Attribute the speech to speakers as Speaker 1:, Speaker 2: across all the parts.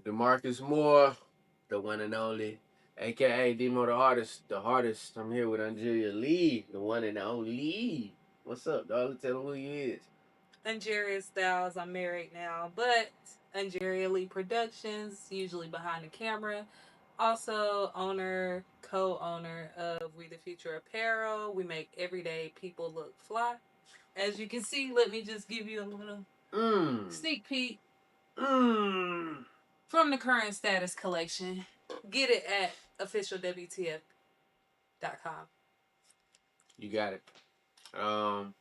Speaker 1: DeMarcus Moore, the one and only, aka D.Moe the artist, the hardest. I'm here with Unjeria Lee, the one and only. What's up, dog? Tell them who you is.
Speaker 2: Unjeria Styles. I'm married now, but Unjeria Lee Productions, usually behind the camera. Also, owner, co-owner of We the Future Apparel. We make everyday people look fly. As you can see, let me just give you a little
Speaker 1: Mmm.
Speaker 2: sneak peek
Speaker 1: Mmm.
Speaker 2: from the current status collection. Get it at officialwtf.com.
Speaker 1: You got it. Um,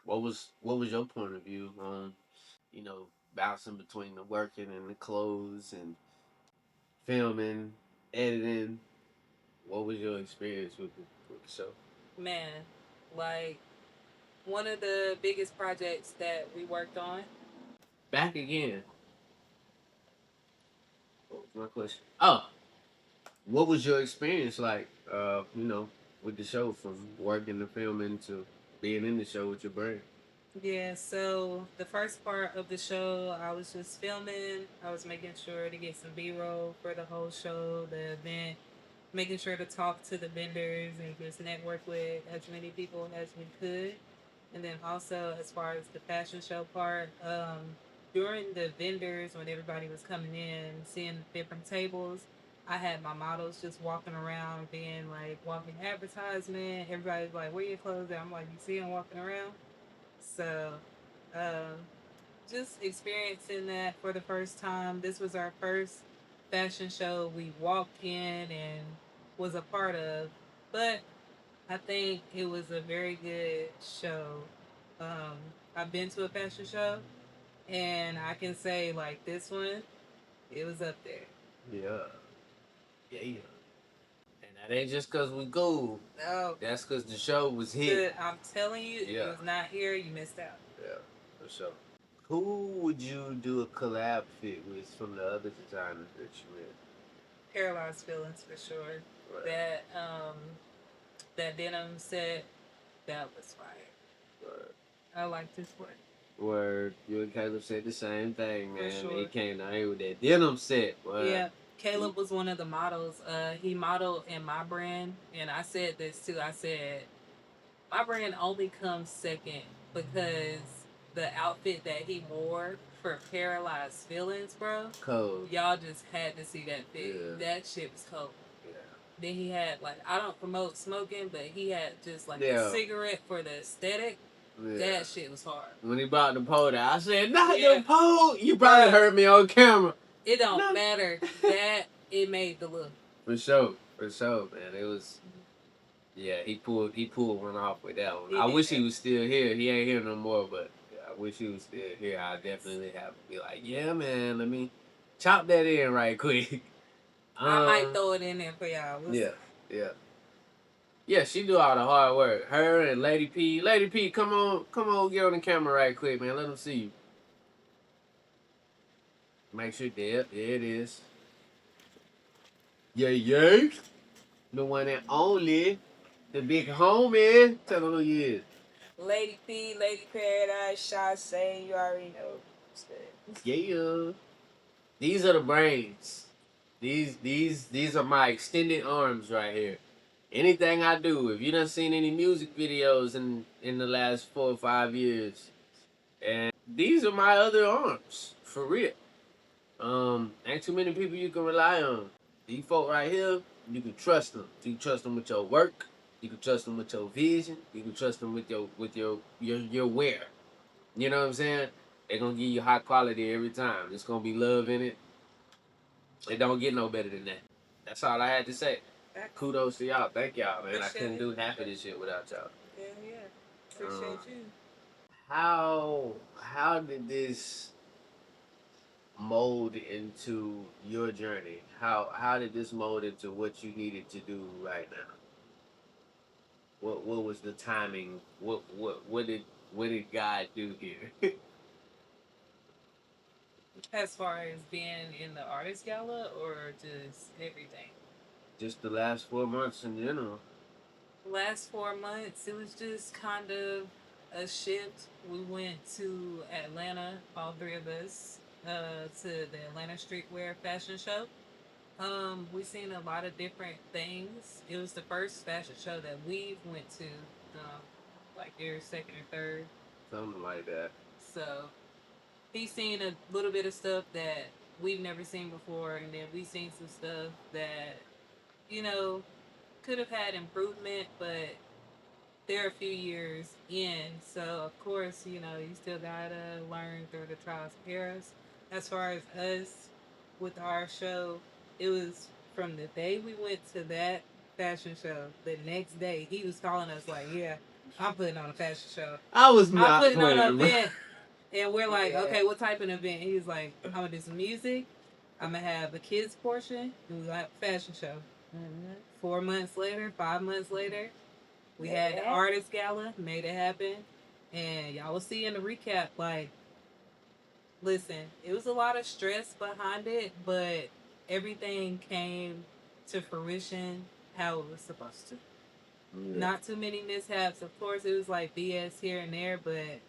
Speaker 1: what was your point of view on, you know, bouncing between the working and the clothes and filming, editing? What was your experience with the show?
Speaker 2: Man, like one of the biggest projects that we worked on.
Speaker 1: Back again. What was my question? Oh, what was your experience like? With the show, from working the filming to being in the show with your brand.
Speaker 2: Yeah, so the first part of the show, I was just filming. I was making sure to get some B roll for the whole show, the event, making sure to talk to the vendors and just network with as many people as we could. And then also, as far as the fashion show part, during the vendors, when everybody was coming in, seeing different tables, I had my models just walking around, being like walking advertisement. Everybody's like, "Where your clothes at?" I'm like, "You see them walking around." So, um, just experiencing that for the first time. This was our first fashion show we walked in and was a part of, but I think it was a very good show. Um, I've been to a fashion show, and I can say like this one, it was up there.
Speaker 1: Yeah, yeah. And that ain't just cause we go.
Speaker 2: No,
Speaker 1: That's cause the show was hit.
Speaker 2: good. I'm telling you, if it
Speaker 1: Yeah,
Speaker 2: was not here, you missed out.
Speaker 1: yeah, for sure. Who would you do a collab fit with from the other designers that you with?
Speaker 2: Paralyzed feelings for sure.
Speaker 1: Right,
Speaker 2: That denim set, that was fire.
Speaker 1: right.
Speaker 2: I liked his work
Speaker 1: Where you and Caleb said the same thing,
Speaker 2: for
Speaker 1: man. He
Speaker 2: sure.
Speaker 1: came down here with that denim set, boy.
Speaker 2: Yeah, Caleb was one of the models. He modeled in my brand, and I said this too. I said my brand only comes second because the outfit that he wore for Paralyzed Feelings, bro.
Speaker 1: Cold.
Speaker 2: Y'all just had to see that fit.
Speaker 1: Yeah.
Speaker 2: That shit was cold.
Speaker 1: Yeah.
Speaker 2: Then he had like I don't promote smoking, but he had just like a
Speaker 1: Yeah.
Speaker 2: cigarette for the aesthetic.
Speaker 1: Yeah.
Speaker 2: That shit was hard.
Speaker 1: When he brought the pole down, I said, "Not
Speaker 2: Yeah.
Speaker 1: the pole." You probably heard me on camera.
Speaker 2: It don't
Speaker 1: No.
Speaker 2: matter. That it made the look.
Speaker 1: For sure, man. It was, yeah. He pulled one off with that one.
Speaker 2: He
Speaker 1: I
Speaker 2: did
Speaker 1: wish
Speaker 2: that.
Speaker 1: he was still here. He ain't here no more, but yeah, I wish he was still here. I definitely have to be like, yeah, man. Let me chop that in right quick.
Speaker 2: I might throw it in there for y'all. We'll
Speaker 1: Yeah,
Speaker 2: see.
Speaker 1: yeah, yeah. She do all the hard work. Her and Lady P. Lady P, come on, get on the camera right quick, man. Let them see you. Make sure there it is. Yeah, yeah. The one and only, the big homie. Tell them who you is.
Speaker 2: Lady P, Lady Paradise, Say, you already know.
Speaker 1: Yeah. These are the brains. These are my extended arms right here. Anything I do, if you done seen any music videos in the last 4 or 5 years, and these are my other arms for real. Ain't too many people you can rely on. These folk right here, you can trust them. You can trust them with your work. You can trust them with your vision. You can trust them with your wear. You know what I'm saying? They're gonna give you high quality every time. There's gonna be love in it. It don't get no better than that. That's all I had to say. Kudos to y'all. Thank y'all, man. I couldn't do half of this shit without y'all.
Speaker 2: Yeah, yeah. Appreciate you.
Speaker 1: How did this mold into your journey? How did this mold into what you needed to do right now? What was the timing? What did God do here?
Speaker 2: As far as being in the Artist Gala or just everything?
Speaker 1: Just the last 4 months in general.
Speaker 2: Last 4 months, it was just kind of a shift. We went to Atlanta, all three of us. to the Atlanta Streetwear Fashion Show. We seen a lot of different things. It was the first fashion show that we went to, like year second or third.
Speaker 1: Something like that.
Speaker 2: So he's seen a little bit of stuff that we've never seen before, and then we seen some stuff that you know could have had improvement, but they're a few years in, so of course, you still gotta learn through the trials and errors. As far as us with our show, it was from the day we went to that fashion show, the next day he was calling us like, yeah, I'm putting on a fashion show.
Speaker 1: I was
Speaker 2: I'm
Speaker 1: not
Speaker 2: putting on an
Speaker 1: playing.
Speaker 2: event. And we're like, okay, what type of event? He's like, I'm gonna do some music. I'm gonna have a kids portion. And we got a fashion show. 4 months later, 5 months later, we had the Artist Gala, made it happen. And y'all will see in the recap, like, listen, it was a lot of stress behind it, but everything came to fruition how it was supposed to.
Speaker 1: Yeah.
Speaker 2: Not too many mishaps. Of course, it was like BS here and there, but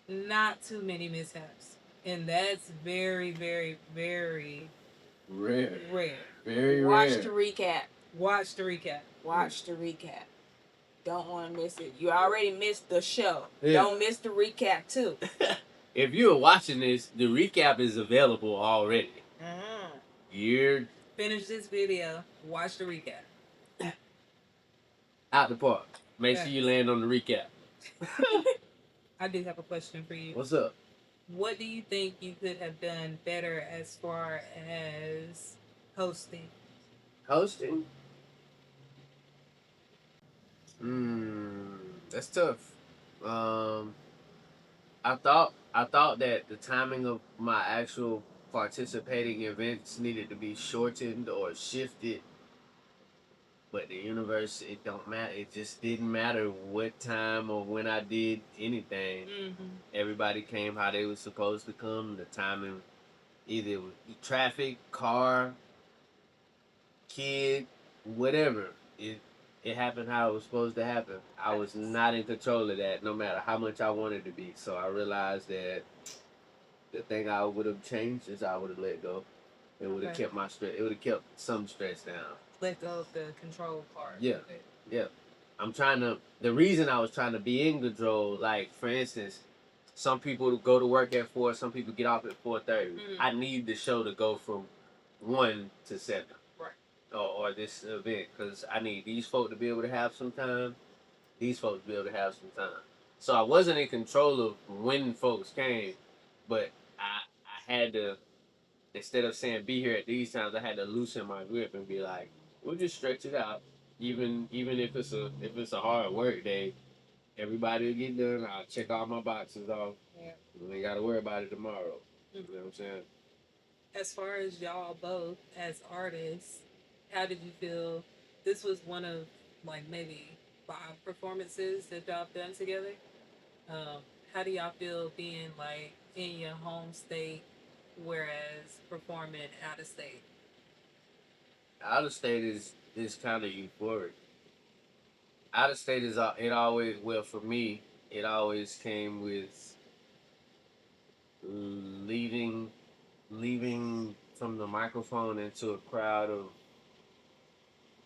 Speaker 2: not too many mishaps. And that's very, very, very
Speaker 1: Rare.
Speaker 2: rare.
Speaker 1: Very
Speaker 3: Watch
Speaker 1: rare.
Speaker 3: the recap.
Speaker 2: Watch the recap.
Speaker 3: Watch the recap. Don't want to miss it. You already missed the show.
Speaker 1: Yeah.
Speaker 3: Don't miss the recap too.
Speaker 1: If you're watching this, the recap is available already. You're
Speaker 2: Finish this video. Watch the recap.
Speaker 1: out the park. Make sure you land on the recap.
Speaker 2: I do have a question for you.
Speaker 1: What's up?
Speaker 2: What do you think you could have done better as far as hosting?
Speaker 1: Hosting? That's tough. I thought that the timing of my actual participating events needed to be shortened or shifted. But the universe, it don't matter. It just didn't matter what time or when I did anything. Everybody came how they was supposed to come. The timing, either it was traffic, car, kid, whatever. It happened how it was supposed to happen. I was not in control of that, no matter how much I wanted to be. So I realized that the thing I would have changed is I would have let go. It would have kept my stress. It would have kept some stress down.
Speaker 2: Let go of the control part.
Speaker 1: Yeah, yeah. The reason I was trying to be in control, like, for instance, some people go to work at 4, some people get off at 4:30. I need the show to go from 1 to 7.
Speaker 2: Right.
Speaker 1: Or this event, because I need these folk to be able to have some time, these folks to be able to have some time. So I wasn't in control of when folks came, but I had to, instead of saying be here at these times, I had to loosen my grip and be like, we'll just stretch it out. Even if it's a hard work day, everybody will get done. I'll check all my boxes off.
Speaker 2: Yeah.
Speaker 1: We ain't got to worry about it tomorrow. You know what I'm saying?
Speaker 2: As far as y'all both as artists, how did you feel? This was one of like maybe 5 performances that y'all have done together. How do y'all feel being like in your home state, whereas performing out of state?
Speaker 1: Out of state is kind of euphoric. Out of state is it always, well, for me, it always came with leaving from the microphone into a crowd of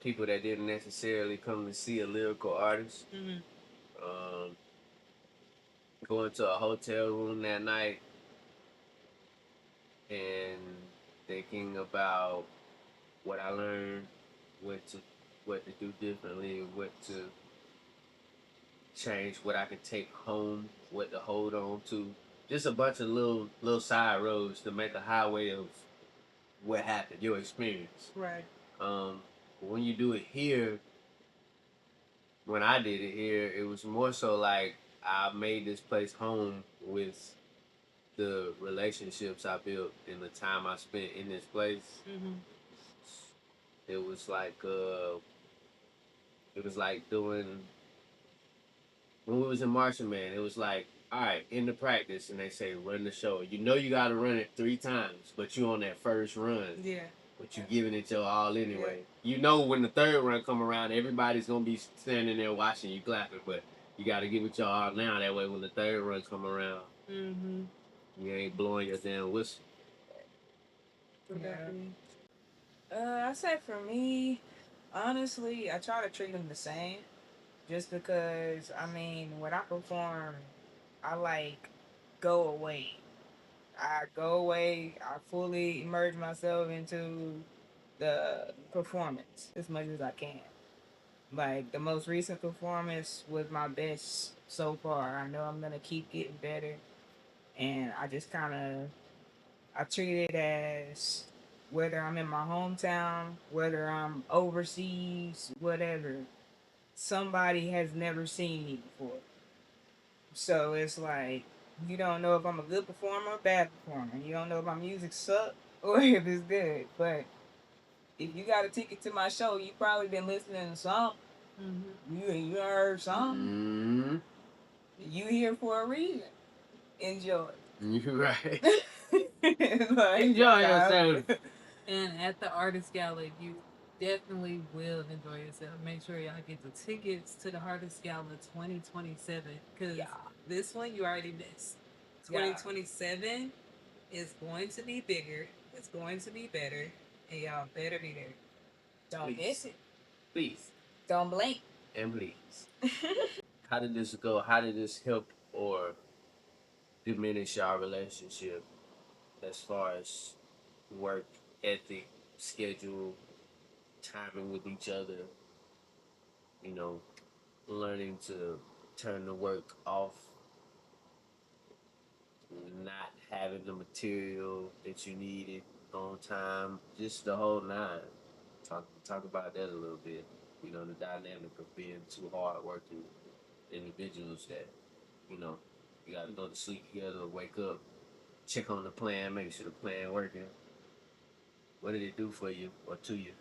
Speaker 1: people that didn't necessarily come to see a lyrical artist. Going to a hotel room that night and thinking about what I learned, what to do differently, what to change, what I could take home, what to hold on to. Just a bunch of little side roads to make a highway of what happened, your experience.
Speaker 2: Right.
Speaker 1: When you do it here, when I did it here, it was more so like I made this place home with the relationships I built and the time I spent in this place. It was like doing, when we was in Martian Man, it was like, all right, in the practice, and they say run the show. You know you got to run it 3 times, but you on that first run.
Speaker 2: Yeah.
Speaker 1: But you giving it your all anyway. Yeah. You know when the third run come around, everybody's gonna be standing there watching you clapping, but you got to give it your all now. That way, when the third run come around, you ain't blowing your damn whistle.
Speaker 2: What about
Speaker 3: Yeah.
Speaker 2: for you?
Speaker 3: I say for me, honestly, I try to treat them the same. Just because, I mean, when I perform, I like go away. I go away. I fully immerse myself into the performance as much as I can. Like the most recent performance was my best so far. I know I'm gonna keep getting better, and I just kind of I treat it as whether I'm in my hometown, whether I'm overseas, whatever. Somebody has never seen me before, so it's like you don't know if I'm a good performer or bad performer. You don't know if my music sucks or if it's good. But if you got a ticket to my show, you probably been listening to some. You heard some.
Speaker 1: Mm-hmm.
Speaker 3: You here for a reason. Enjoy.
Speaker 1: You're right.
Speaker 3: Like,
Speaker 1: Enjoy
Speaker 3: nah.
Speaker 1: yourself.
Speaker 2: And at the Artist Gala, you definitely will enjoy yourself. Make sure y'all get the tickets to the Artist Gala 2027 because
Speaker 3: Yeah.
Speaker 2: this one you already missed.
Speaker 3: Yeah.
Speaker 2: 2027 is going to be bigger. It's going to be better, and y'all better be there.
Speaker 3: Don't
Speaker 1: Please.
Speaker 3: miss it.
Speaker 1: Please.
Speaker 3: Don't blink.
Speaker 1: And please. How did this go? How did this help or diminish our relationship as far as work ethic, schedule, timing with each other, you know, learning to turn the work off, not having the material that you needed on time, just the whole nine. Talk about that a little bit. You know, the dynamic of being two hard working individuals that, you know, you gotta go to sleep together, wake up, check on the plan, make sure the plan working. What did it do for you or to you?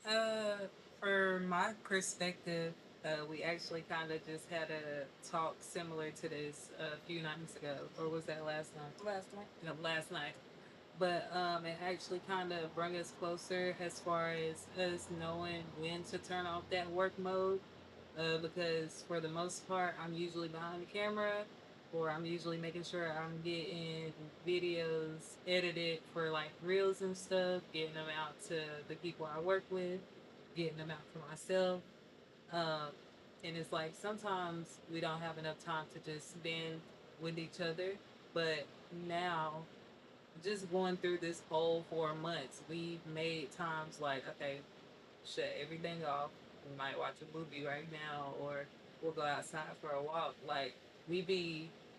Speaker 2: Uh, for my perspective, we actually kind of just had a talk similar to this a few nights ago, or was that last night?
Speaker 3: Last night.
Speaker 2: No, last night. But it actually kind of brought us closer as far as us knowing when to turn off that work mode. Because for the most part, I'm usually behind the camera, or I'm usually making sure I'm getting videos edited for like reels and stuff, getting them out to the people I work with, getting them out for myself. Um, and it's like sometimes we don't have enough time to just spend with each other, but now just going through this whole 4 months, we've made times like, okay, shut everything off. We might watch a movie right now, or we'll go outside for a walk. Like,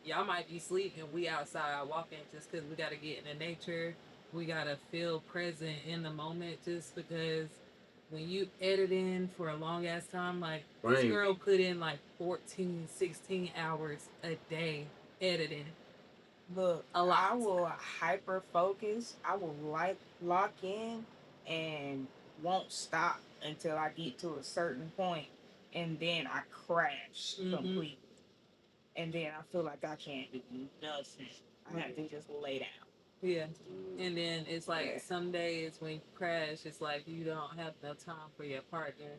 Speaker 2: y'all might be sleeping, we outside walking just because we got to get in the nature. We got to feel present in the moment just because when you edit in for a long ass time, like, this
Speaker 1: Right.
Speaker 2: girl put in like 14, 16 hours a day editing.
Speaker 3: Look,
Speaker 2: A lot.
Speaker 3: I will hyper focus. I will lock in and won't stop until I get to a certain point, and then I crash completely. And then I feel like I can't do nothing. I have to just lay down.
Speaker 2: Yeah. And then it's like
Speaker 3: Yeah.
Speaker 2: some days when you crash, it's like you don't have enough time for your partner.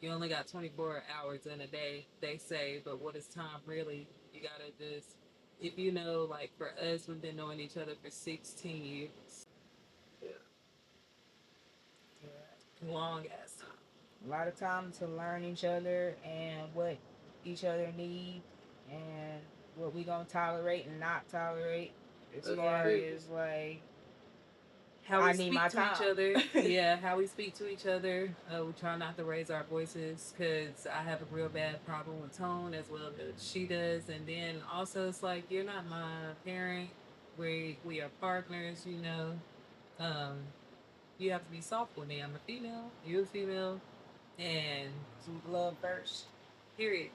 Speaker 2: You only got 24 hours in a day, they say, but what is time really? You gotta just, if you know, like for us, we've been knowing each other for 16 years.
Speaker 1: Yeah.
Speaker 2: Long ass time.
Speaker 3: A lot of time to learn each other and what each other need and what we gonna tolerate and not tolerate as
Speaker 1: That's
Speaker 3: far
Speaker 1: big.
Speaker 3: as like
Speaker 2: How
Speaker 3: I
Speaker 2: we
Speaker 3: need
Speaker 2: speak
Speaker 3: my
Speaker 2: to each
Speaker 3: time.
Speaker 2: other. Yeah, how we speak to each other. We try not to raise our voices because I have a real bad problem with tone as well as she does. And then also, it's like, you're not my parent. We are partners, you know. Um, you have to be soft with me. I'm a female. You're a female. And
Speaker 3: Keep love first.
Speaker 2: period.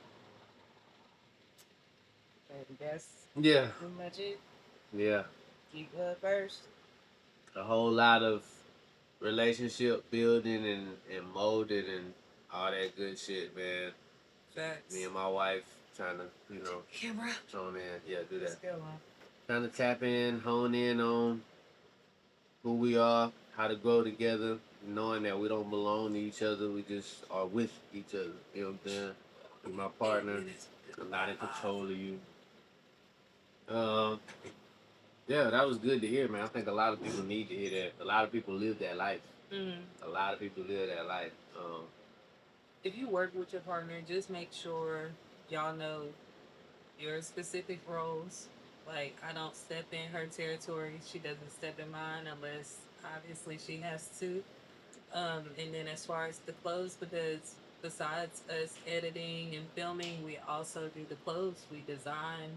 Speaker 3: And that's
Speaker 1: Yeah.
Speaker 3: pretty much it.
Speaker 1: Yeah.
Speaker 3: Keep love first.
Speaker 1: A whole lot of relationship building and molding and all that good shit, man.
Speaker 2: Facts.
Speaker 1: Me and my wife trying to, you know,
Speaker 2: Camera.
Speaker 1: hone in. Yeah, do that.
Speaker 3: Still on.
Speaker 1: Trying to tap in, hone in on who we are, how to grow together, knowing that we don't belong to each other. We just are with each other. You know what I'm saying? You're my partner. I'm not in control of you. Um, Yeah, that was good to hear, man. I think a lot of people need to hear that. A lot of people live that life. A lot of people live that life.
Speaker 2: If you work with your partner, just make sure y'all know your specific roles. Like, I don't step in her territory. She doesn't step in mine unless obviously she has to. And then as far as the clothes, because besides us editing and filming, we also do the clothes. We design.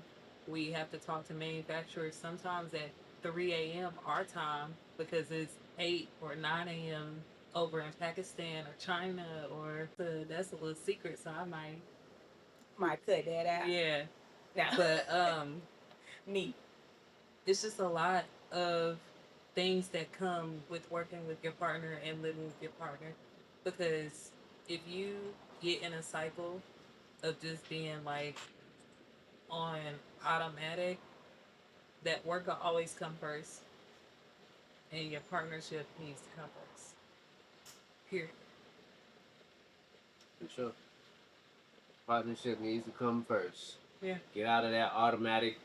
Speaker 2: We have to talk to manufacturers sometimes at 3 a.m. our time because it's 8 or 9 a.m. over in Pakistan or China or that's a little secret. So I
Speaker 3: Might cut that out.
Speaker 2: yeah.
Speaker 3: No.
Speaker 2: But
Speaker 3: Neat.
Speaker 2: it's just a lot of things that come with working with your partner and living with your partner because if you get in a cycle of just being like on automatic, that work will always come first and your partnership needs to come first, period.
Speaker 1: For sure. Partnership needs to come first.
Speaker 2: Yeah.
Speaker 1: Get out of that automatic.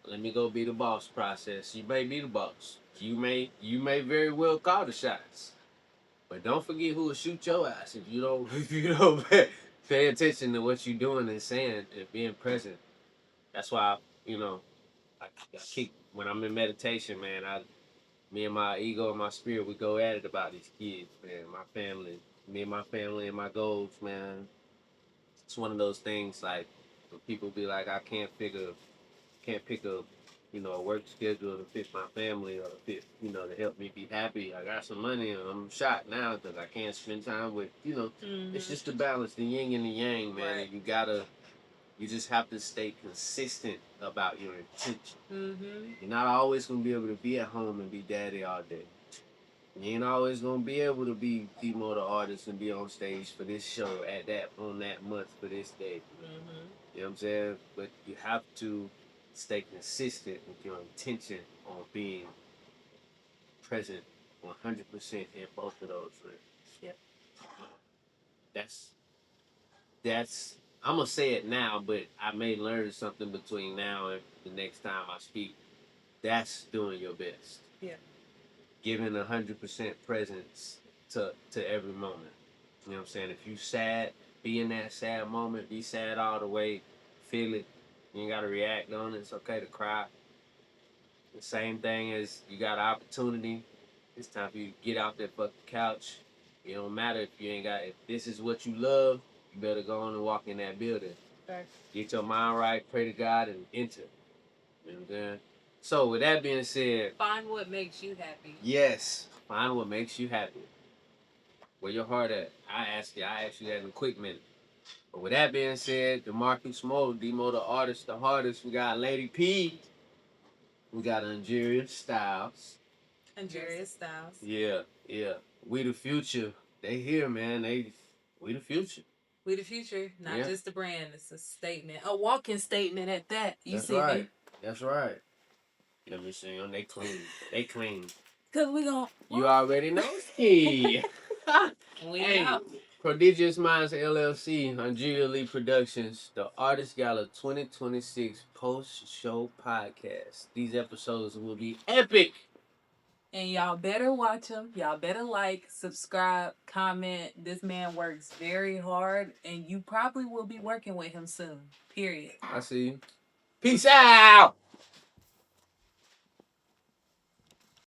Speaker 1: Let me go be the boss process. You may be the boss. You may very well call the shots. But don't forget who will shoot your ass if you don't if you don't pay attention to what you're doing and saying and being present. That's why I keep when I'm in meditation, man. Me and my ego and my spirit, we go at it about these kids, man. My family, me and my family and my goals, man. It's one of those things like when people be like, I can't pick a work schedule to fit my family or to fit, to help me be happy. I got some money and I'm shot now because I can't spend time with. It's just the balance, the yin and the yang, man.
Speaker 2: Right.
Speaker 1: And you just have to stay consistent about your intention. You're not always gonna be able to be at home and be daddy all day. You ain't always gonna be able to be D.Moe the artist and be on stage for this show at that on that month for this day. You know what I'm saying? But you have to stay consistent with your intention on being present 100% in both of those rooms.
Speaker 2: Yep.
Speaker 1: That's that's I'm gonna say it now, but I may learn something between now and the next time I speak. That's doing your best.
Speaker 2: Yeah.
Speaker 1: Giving 100% presence to every moment. You know what I'm saying? If you sad, be in that sad moment. Be sad all the way. Feel it. You ain't gotta react on it. It's okay to cry. The same thing as you got an opportunity. It's time for you to get off that fucking couch. It don't matter if you ain't got. If this is what you love, you better go on and walk in that building.
Speaker 2: Right.
Speaker 1: Get your mind right. Pray to God and enter. You know what I'm saying? So with that being said,
Speaker 2: Find what makes you happy.
Speaker 1: yes, find what makes you happy. Where your heart at? I asked you that in a quick minute. But with that being said, D.Moe, D.Moe the artist, the hardest. We got Lady P. We got Unjeria Styles.
Speaker 2: Unjeria Styles.
Speaker 1: Yeah, yeah. We the future. They here, man. We the future.
Speaker 2: We the future, not
Speaker 1: Yeah.
Speaker 2: just a brand. It's a statement, a walking statement at that. You
Speaker 1: That's
Speaker 2: see
Speaker 1: right.
Speaker 2: me?
Speaker 1: That's right. Let me see them. They clean. They clean.
Speaker 2: Cause we gon'
Speaker 1: You already know ski.
Speaker 2: we
Speaker 1: Hey,
Speaker 2: out.
Speaker 1: Prodigious Minds LLC, Unjeria Lee Productions, the Artist Gala 2026 post-show podcast. These episodes will be epic.
Speaker 2: And y'all better watch him. Y'all better like, subscribe, comment. This man works very hard, and you probably will be working with him soon. Period.
Speaker 1: I see you. Peace out.